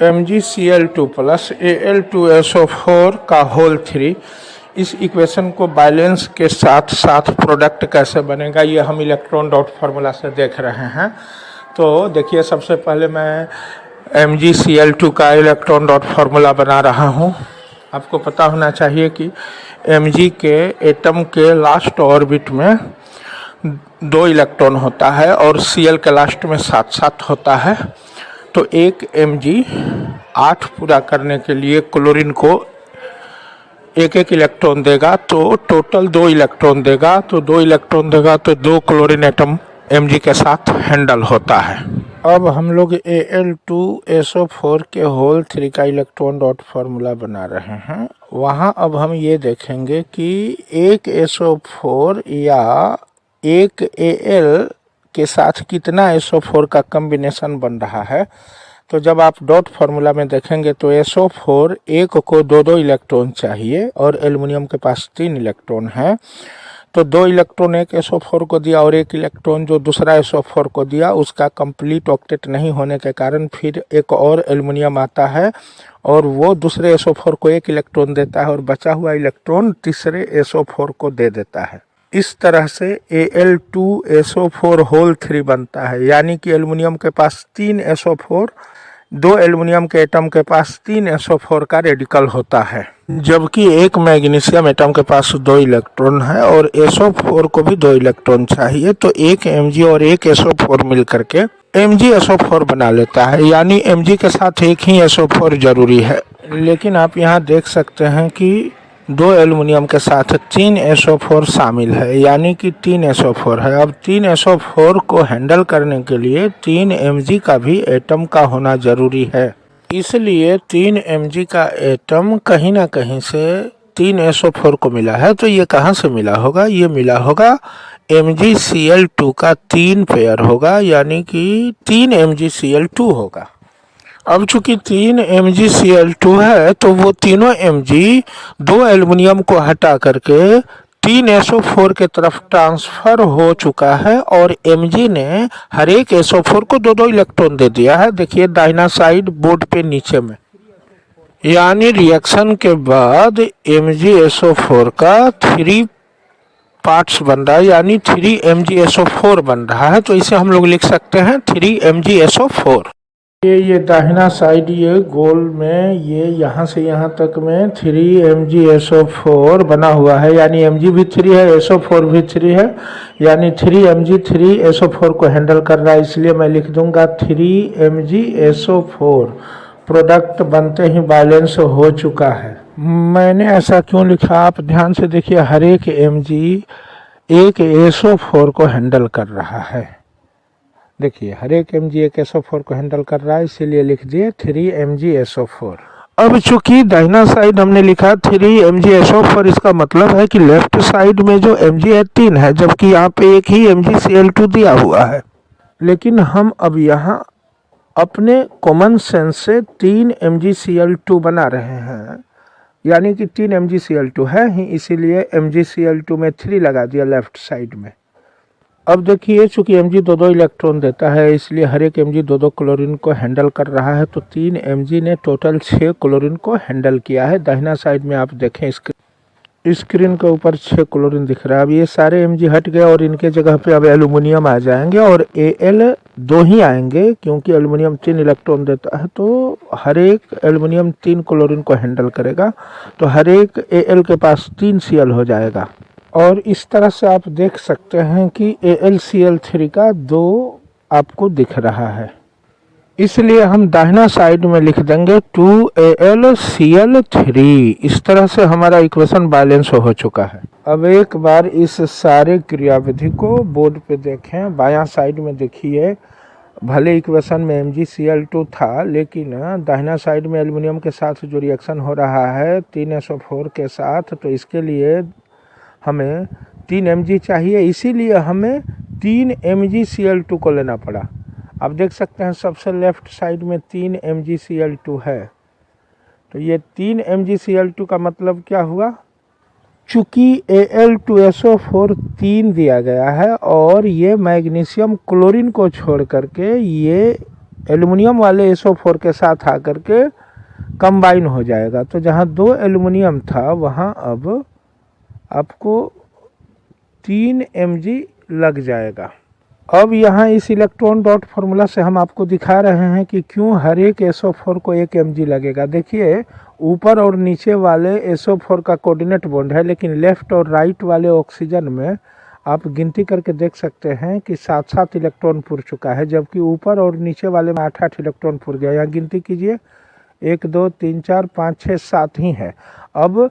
MgCl2 plus Al2SO4 का whole 3, इस equation को बैलेंस के साथ साथ प्रोडक्ट कैसे बनेगा ये हम इलेक्ट्रॉन डॉट फार्मूला से देख रहे हैं। तो देखिए, सबसे पहले मैं MgCl2 का इलेक्ट्रॉन डॉट फार्मूला बना रहा हूँ। आपको पता होना चाहिए कि Mg के एटम के लास्ट ऑर्बिट में 2 इलेक्ट्रॉन होता है और Cl के लास्ट में 7 होता है। तो एक Mg 8 पूरा करने के लिए क्लोरीन को एक इलेक्ट्रॉन देगा, तो टोटल 2 इलेक्ट्रॉन देगा। तो 2 इलेक्ट्रॉन देगा तो 2 क्लोरीन एटम Mg के साथ हैंडल होता है। अब हम लोग Al2SO4 के होल 3 का इलेक्ट्रॉन डॉट फार्मूला बना रहे हैं। वहाँ अब हम ये देखेंगे कि एक SO4 या एक Al के साथ कितना SO4 का कम्बिनेशन बन रहा है। तो जब आप डॉट फार्मूला में देखेंगे तो SO4 एक को 2 इलेक्ट्रॉन चाहिए और एल्युमिनियम के पास 3 इलेक्ट्रॉन है। तो 2 इलेक्ट्रॉन एक SO4 को दिया और 1 इलेक्ट्रॉन जो दूसरा SO4 को दिया, उसका कंप्लीट ऑक्टेट नहीं होने के कारण फिर एक और एल्युमिनियम आता है और वो दूसरे SO4 को 1 इलेक्ट्रॉन देता है और बचा हुआ इलेक्ट्रॉन तीसरे SO4 को दे देता है। इस तरह से Al2SO4 होल 3 बनता है, यानी कि एल्युमिनियम के पास 3 SO4, 2 एल्युमिनियम के एटम के पास 3 SO4 का रेडिकल होता है, जबकि एक मैग्नीशियम एटम के पास 2 इलेक्ट्रॉन है और SO4 को भी 2 इलेक्ट्रॉन चाहिए। तो एक Mg और एक SO4 मिल करके MgSO4 बना लेता है, यानी Mg के साथ एक ही SO4 जरूरी है। लेकिन आप यहाँ देख सकते हैं कि 2 एल्युमिनियम के साथ 3 SO4 शामिल है, यानी कि 3 SO4 है। अब 3 SO4 को हैंडल करने के लिए 3 Mg का भी एटम का होना जरूरी है। इसलिए 3 Mg का एटम कहीं ना कहीं से 3 SO4 को मिला है। तो ये कहाँ से मिला होगा? ये मिला होगा MgCl2 का 3 पेयर होगा, यानी कि 3 MgCl2 होगा। अब चूंकि 3 MgCl2 है तो वो तीनों Mg 2 एल्युमिनियम को हटा करके 3 SO4 के तरफ ट्रांसफर हो चुका है और Mg ने हर एक SO4 को 2 इलेक्ट्रॉन दे दिया है। देखिए दाहिना साइड बोर्ड पे नीचे में, यानी रिएक्शन के बाद MgSO4 का 3 पार्ट्स बन रहा है, यानी 3 MgSO4 बन रहा है। तो इसे हम लोग लिख सकते हैं 3 MgSO4। ये दाहिना साइड ये गोल में ये यहाँ से यहाँ तक में 3 MgSO4 बना हुआ है, यानी Mg भी 3 है, SO4 भी 3 है, यानी 3 Mg 3 SO4 को हैंडल कर रहा है। इसलिए मैं लिख दूंगा 3 MgSO4। प्रोडक्ट बनते ही बैलेंस हो चुका है। मैंने ऐसा क्यों लिखा, आप ध्यान से देखिए, हर एक Mg एक SO4 को हैंडल कर रहा है। देखिए हर एक Mg एक SO4 को हैंडल कर रहा है, इसीलिए लिख दिए 3 MgSO4। अब चूंकि दाहिना साइड हमने लिखा 3 MgSO4, इसका मतलब है कि लेफ्ट साइड में जो Mg है 3 है, जबकि यहाँ पे एक ही MgCl2 दिया हुआ है। लेकिन हम अब यहाँ अपने कॉमन सेंस से 3 MgCl2 बना रहे हैं, यानी कि 3 MgCl2 है ही, इसीलिए MgCl2 में 3 लगा दिया लेफ्ट साइड में। अब देखिए चूंकि Mg 2 इलेक्ट्रॉन देता है, इसलिए हर एक Mg 2 क्लोरीन को हैंडल कर रहा है। तो 3 Mg ने टोटल 6 क्लोरीन को हैंडल किया है। दाहिना साइड में आप देखें स्क्रीन के ऊपर 6 क्लोरीन दिख रहा है। अब ये सारे Mg हट गए और इनके जगह पे अब एल्युमिनियम आ जाएंगे और Al 2 ही आएंगे, क्योंकि एल्युमिनियम 3 इलेक्ट्रॉन देता है। तो हर एक एल्युमिनियम 3 क्लोरीन को हैंडल करेगा, तो हर एक Al के पास 3 Cl हो जाएगा। और इस तरह से आप देख सकते हैं कि AlCl3 का 2 आपको दिख रहा है, इसलिए हम दाहिना साइड में लिख देंगे 2AlCl3। इस तरह से हमारा इक्वेशन बैलेंस हो चुका है। अब एक बार इस सारे क्रियाविधि को बोर्ड पे देखें, बायां साइड में देखिए, भले इक्वेशन में MgCl2 था, लेकिन दाहिना साइड में एल्युमिनियम के साथ जो रिएक्शन हो रहा है 3 SO4 के साथ, तो इसके लिए हमें 3 Mg चाहिए, इसीलिए हमें 3 MgCl2 को लेना पड़ा। आप देख सकते हैं सबसे लेफ्ट साइड में 3 MgCl2 है। तो ये 3 MgCl2 का मतलब क्या हुआ? चूंकि Al2SO4 3 दिया गया है और ये मैग्नीशियम क्लोरीन को छोड़ करके ये एल्युमिनियम वाले SO4 के साथ आकर के कंबाइन हो जाएगा। तो जहाँ 2 एल्युमिनियम था वहाँ अब आपको 3 Mg लग जाएगा। अब यहाँ इस इलेक्ट्रॉन डॉट फार्मूला से हम आपको दिखा रहे हैं कि क्यों हर एक SO4 को 1 Mg लगेगा। देखिए ऊपर और नीचे वाले SO4 का कोऑर्डिनेट बॉन्ड है, लेकिन लेफ्ट और राइट वाले ऑक्सीजन में आप गिनती करके देख सकते हैं कि 7-7 इलेक्ट्रॉन पुर चुका है, जबकि ऊपर और नीचे वाले में 8-8 इलेक्ट्रॉन पुर गया। यहाँ गिनती कीजिए 1 2 3 4 5 6 7 ही है। अब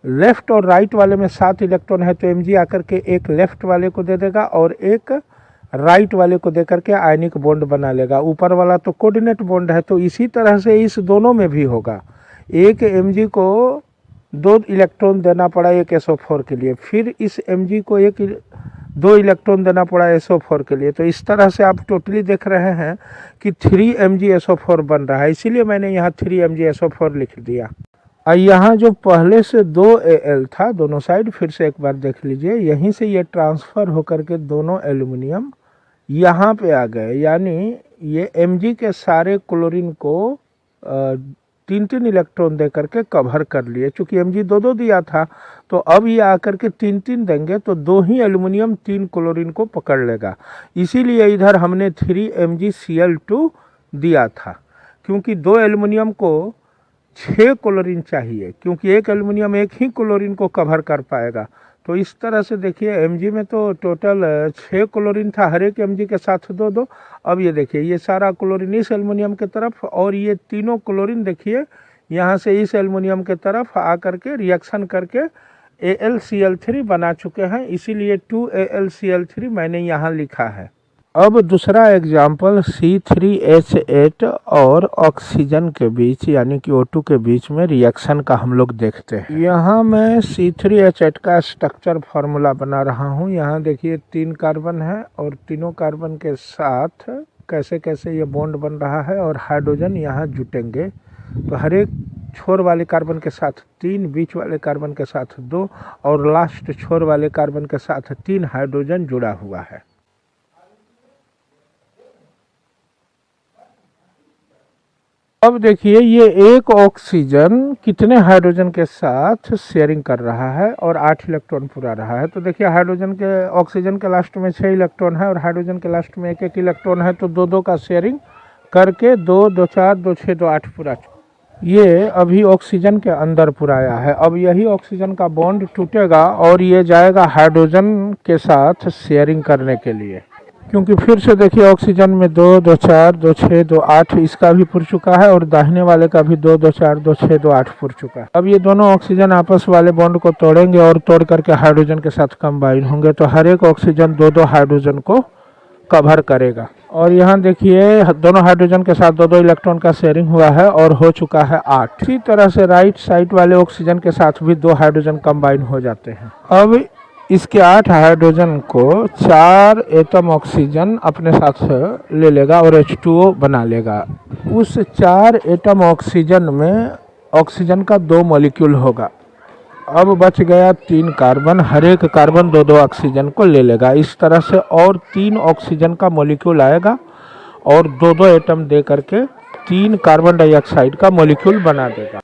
लेफ्ट और राइट वाले में 7 इलेक्ट्रॉन है, तो Mg आकर के एक लेफ्ट वाले को दे देगा और एक राइट वाले को देकर के आयनिक बॉन्ड बना लेगा। ऊपर वाला तो कोऑर्डिनेट बॉन्ड है, तो इसी तरह से इस दोनों में भी होगा। एक Mg को 2 इलेक्ट्रॉन देना पड़ा एक SO4 के लिए, फिर इस Mg को 2 इलेक्ट्रॉन देना पड़ा SO4 के लिए। तो इस तरह से आप टोटली देख रहे हैं कि 3 Mg SO4 बन रहा है, इसीलिए मैंने यहाँ 3 Mg SO4 लिख दिया। यहाँ जो पहले से 2 Al था दोनों साइड, फिर से एक बार देख लीजिए, यहीं से ये ट्रांसफ़र होकर के दोनों एल्युमिनियम यहाँ पे आ गए, यानी ये Mg के सारे क्लोरीन को 3-3 इलेक्ट्रॉन दे करके कवर कर लिए। चूँकि Mg 2-2 दिया था, तो अब ये आकर के 3-3 देंगे, तो 2 ही एल्युमिनियम 3 क्लोरीन को पकड़ लेगा। इसीलिए इधर हमने 3 MgCl2 दिया था, क्योंकि 2 एल्युमिनियम को 6 क्लोरीन चाहिए, क्योंकि एक एल्युमिनियम एक ही क्लोरीन को कवर कर पाएगा। तो इस तरह से देखिए Mg में तो टोटल 6 क्लोरीन था, हर एक Mg के साथ 2-2। अब ये देखिए ये सारा क्लोरीन इस एल्युमिनियम के तरफ, और ये तीनों क्लोरीन देखिए यहाँ से इस एल्युमिनियम के तरफ आकर के रिएक्शन करके AlCl3 बना चुके हैं, इसीलिए 2AlCl3 मैंने यहाँ लिखा है। अब दूसरा एग्जाम्पल C3H8 और ऑक्सीजन के बीच यानी कि O2 के बीच में रिएक्शन का हम लोग देखते हैं। यहाँ मैं C3H8 का स्ट्रक्चर फार्मूला बना रहा हूँ। यहाँ देखिए 3 कार्बन है और तीनों कार्बन के साथ कैसे कैसे ये बॉन्ड बन रहा है, और हाइड्रोजन यहाँ जुटेंगे। तो हर एक छोर वाले कार्बन के साथ 3, बीच वाले कार्बन के साथ 2 और लास्ट छोर वाले कार्बन के साथ 3 हाइड्रोजन जुड़ा हुआ है। अब देखिए ये एक ऑक्सीजन कितने हाइड्रोजन के साथ शेयरिंग कर रहा है और 8 इलेक्ट्रॉन पूरा रहा है। तो देखिए हाइड्रोजन के ऑक्सीजन के लास्ट में 6 इलेक्ट्रॉन है और हाइड्रोजन के लास्ट में 1-1 इलेक्ट्रॉन है, तो 2-2 का शेयरिंग करके 2 2 4 2 6 2 8 पूरा। ये अभी ऑक्सीजन के अंदर पूरा आया है। अब यही ऑक्सीजन का बॉन्ड टूटेगा और ये जाएगा हाइड्रोजन के साथ शेयरिंग करने के लिए, क्योंकि फिर से देखिए ऑक्सीजन में 2 2 4 2 6 2 8 इसका भी पुर चुका है, और दाहिने वाले का भी 2 2 4 2 6 2 8 पुर चुका है। अब ये दोनों ऑक्सीजन आपस वाले बॉन्ड को तोड़ेंगे और तोड़ करके हाइड्रोजन के साथ कंबाइन होंगे, तो हर एक ऑक्सीजन 2-2 हाइड्रोजन को कवर करेगा। और यहाँ देखिए दोनों हाइड्रोजन के साथ 2-2 इलेक्ट्रॉन का शेयरिंग हुआ है और हो चुका है 8। इसी तरह से राइट साइड वाले ऑक्सीजन के साथ भी 2 हाइड्रोजन कंबाइन हो जाते हैं। अब इसके 8 हाइड्रोजन को 4 एटम ऑक्सीजन अपने साथ ले लेगा और H2O बना लेगा। उस 4 एटम ऑक्सीजन में ऑक्सीजन का 2 मॉलिक्यूल होगा। अब बच गया 3 कार्बन, हर एक कार्बन 2-2 ऑक्सीजन को ले लेगा। इस तरह से और 3 ऑक्सीजन का मॉलिक्यूल आएगा और 2-2 एटम दे करके 3 कार्बन डाइऑक्साइड का मॉलिक्यूल बना देगा।